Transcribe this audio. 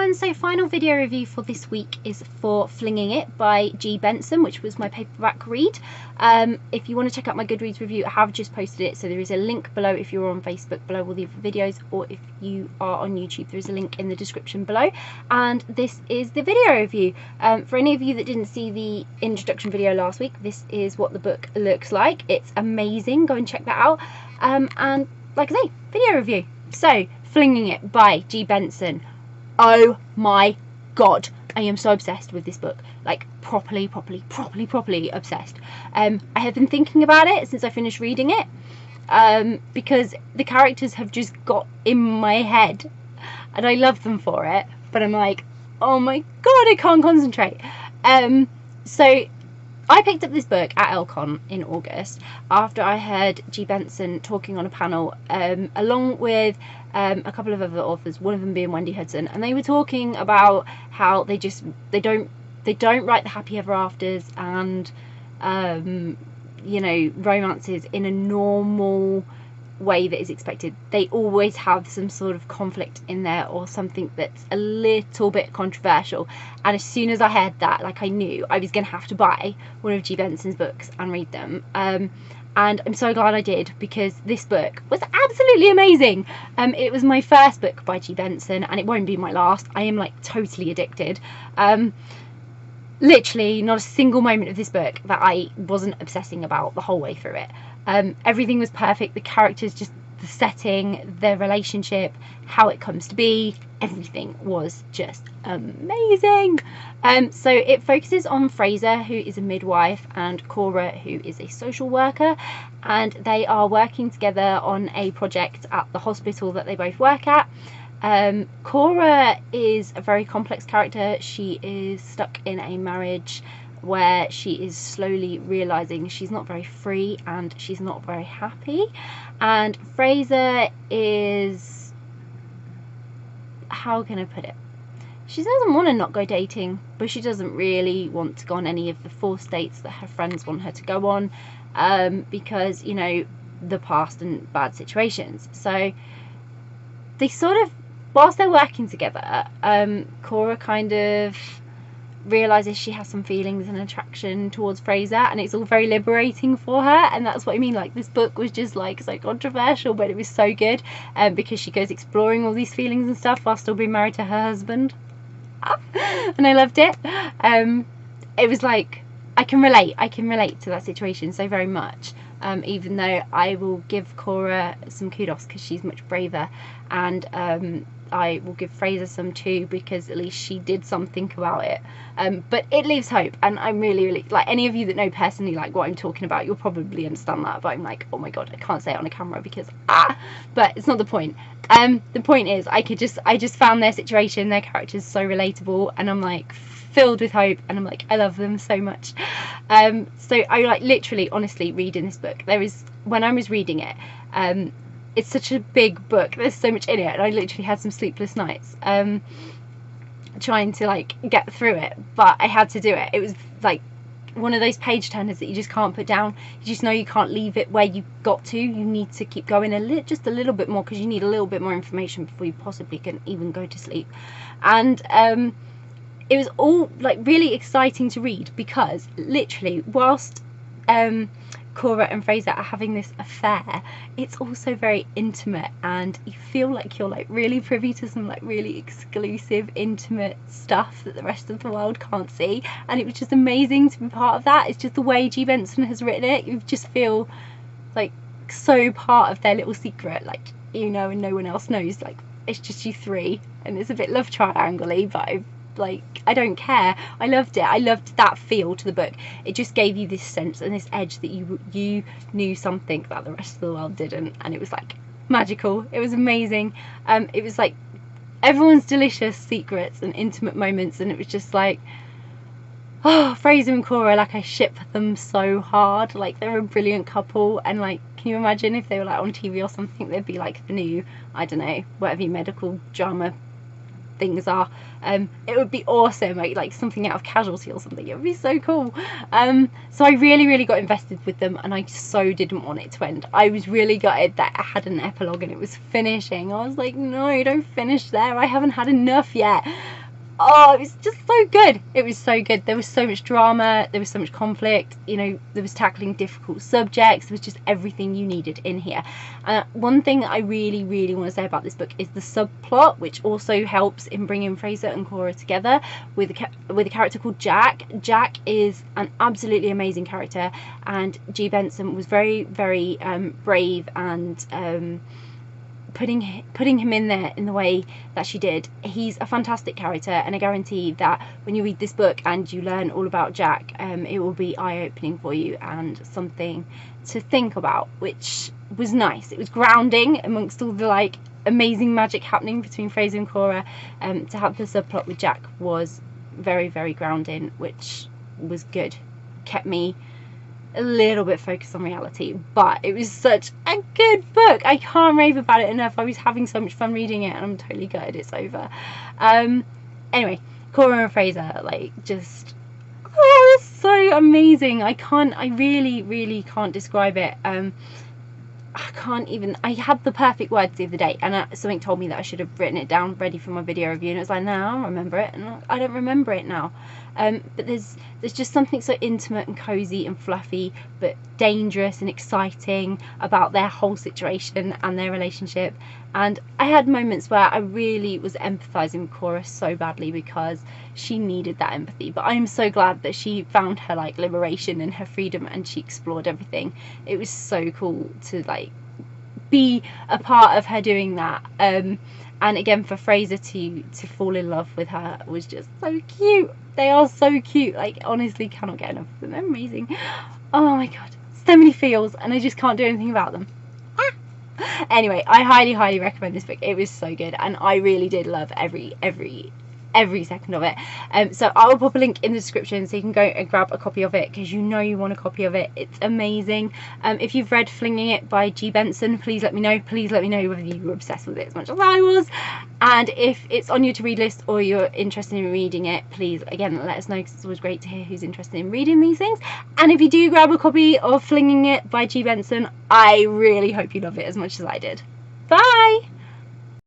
everyone, so final video review for this week is for Flinging It by Benson, which was my paperback read. If you want to check out my Goodreads review, I have just posted it, so there is a link below if you're on Facebook below all the other videos, or if you are on YouTube there is a link in the description below. And this is the video review. For any of you that didn't see the introduction video last week, this is what the book looks like. It's amazing, go and check that out. And like I say, video review. So Flinging It by Benson. Oh my god, I am so obsessed with this book, like properly obsessed. I have been thinking about it since I finished reading it, because the characters have just got in my head and I love them for it, but I'm like, oh my god, I can't concentrate. So I picked up this book at Elcon in August after I heard Benson talking on a panel along with a couple of other authors, one of them being Wendy Hudson, and they were talking about how they don't write the happy ever afters and you know, romances in a normal way that is expected. They always have some sort of conflict in there or something that's a little bit controversial, and as soon as I heard that, like, I knew I was gonna have to buy one of Benson's books and read them. And I'm so glad I did, because this book was absolutely amazing. It was my first book by Benson, and it won't be my last. I am like totally addicted. Literally not a single moment of this book that I wasn't obsessing about the whole way through it. Everything was perfect. The characters, just the setting, their relationship, how it comes to be, everything was just amazing. So it focuses on Fraser, who is a midwife, and Cora, who is a social worker, and they are working together on a project at the hospital that they both work at. Cora is a very complex character. She is stuck in a marriage where she is slowly realizing she's not very free and she's not very happy, and Fraser is, how can I put it, she doesn't want to not go dating, but she doesn't really want to go on any of the 4 dates that her friends want her to go on, because, you know, the past and bad situations. So they sort of, whilst they're working together, Cora kind of realizes she has some feelings and attraction towards Fraser, and it's all very liberating for her. And that's what I mean, like, this book was just like so controversial, but it was so good, because she goes exploring all these feelings and stuff while still being married to her husband. And I loved it. It was like, I can relate to that situation so very much, even though I will give Cora some kudos because she's much braver, and I will give Fraser some too, because at least she did something about it. But it leaves hope, and I'm really, like, any of you that know personally, like, what I'm talking about, you'll probably understand that, but I'm like, oh my god, I can't say it on a camera because but it's not the point. The point is, I just found their situation, their characters so relatable, and I'm like filled with hope, and I'm like, I love them so much. So I, like, literally, honestly, reading this book, there is, when I was reading it, it's such a big book, there's so much in it, and I literally had some sleepless nights trying to, like, get through it, but I had to do it. It was like one of those page turners that you just can't put down. You just know you can't leave it where you got to. You need to keep going just a little bit more, because you need a little bit more information before you possibly can even go to sleep. And it was all, like, really exciting to read, because literally whilst Cora and Fraser are having this affair, it's also very intimate, and you feel like you're, like, really privy to some, like, really exclusive, intimate stuff that the rest of the world can't see, and it was just amazing to be part of that. It's just the way Benson has written it, you just feel like so part of their little secret, like, you know, and no one else knows, like, it's just you three, and it's a bit love triangle-y, but I don't care. I loved it. I loved that feel to the book. It just gave you this sense and this edge that you knew something that the rest of the world didn't, and it was like magical. It was amazing. It was like everyone's delicious secrets and intimate moments, and it was just like, oh, Fraser and Cora, like, I ship them so hard. Like, they're a brilliant couple, and, like, can you imagine if they were, like, on TV or something? They'd be like the new, I don't know, whatever your medical drama things are. It would be awesome, like something out of Casualty or something. It would be so cool. So I really got invested with them, and I so didn't want it to end. I was really gutted that I had an epilogue and it was finishing. I was like, no, don't finish there, I haven't had enough yet. oh, it was just so good. It was so good. There was so much drama, there was so much conflict, you know, there was tackling difficult subjects, there was just everything you needed in here. One thing that I really, really want to say about this book is the subplot, which also helps in bringing Fraser and Cora together with a character called Jack. Jack is an absolutely amazing character, and G. Benson was very, very brave and putting him in there in the way that she did. He's a fantastic character, and I guarantee that when you read this book and you learn all about Jack, it will be eye-opening for you and something to think about, which was nice. It was grounding amongst all the like amazing magic happening between Fraser and Cora. To have the subplot with Jack was very, very grounding, which was good. Kept me a little bit focused on reality, but it was such a good book. I can't rave about it enough. I was having so much fun reading it, and I'm totally gutted it's over. Anyway, Cora and Fraser, like, just, oh, it's so amazing. I really, really can't describe it. I had the perfect words the other day, and something told me that I should have written it down ready for my video review, and it was like, no, I don't remember it, and I don't remember it now. But there's just something so intimate and cozy and fluffy, but dangerous and exciting about their whole situation and their relationship. And I had moments where I really was empathizing with Cora so badly, because she needed that empathy. But I'm so glad that she found her like liberation and her freedom, and she explored everything. It was so cool to like be a part of her doing that. And again, for Fraser to fall in love with her was just so cute. They are so cute. Like, honestly, cannot get enough of them. They're amazing. Oh my god, so many feels, and I just can't do anything about them. Anyway, I highly, highly recommend this book. It was so good, and I really did love every second of it. So I will pop a link in the description so you can go and grab a copy of it, because you know you want a copy of it. It's amazing. If you've read Flinging It by G. Benson, please let me know. Please let me know whether you were obsessed with it as much as I was. And if it's on your to-read list or you're interested in reading it, please, again, let us know, because it's always great to hear who's interested in reading these things. And if you do grab a copy of Flinging It by G. Benson, I really hope you love it as much as I did. Bye!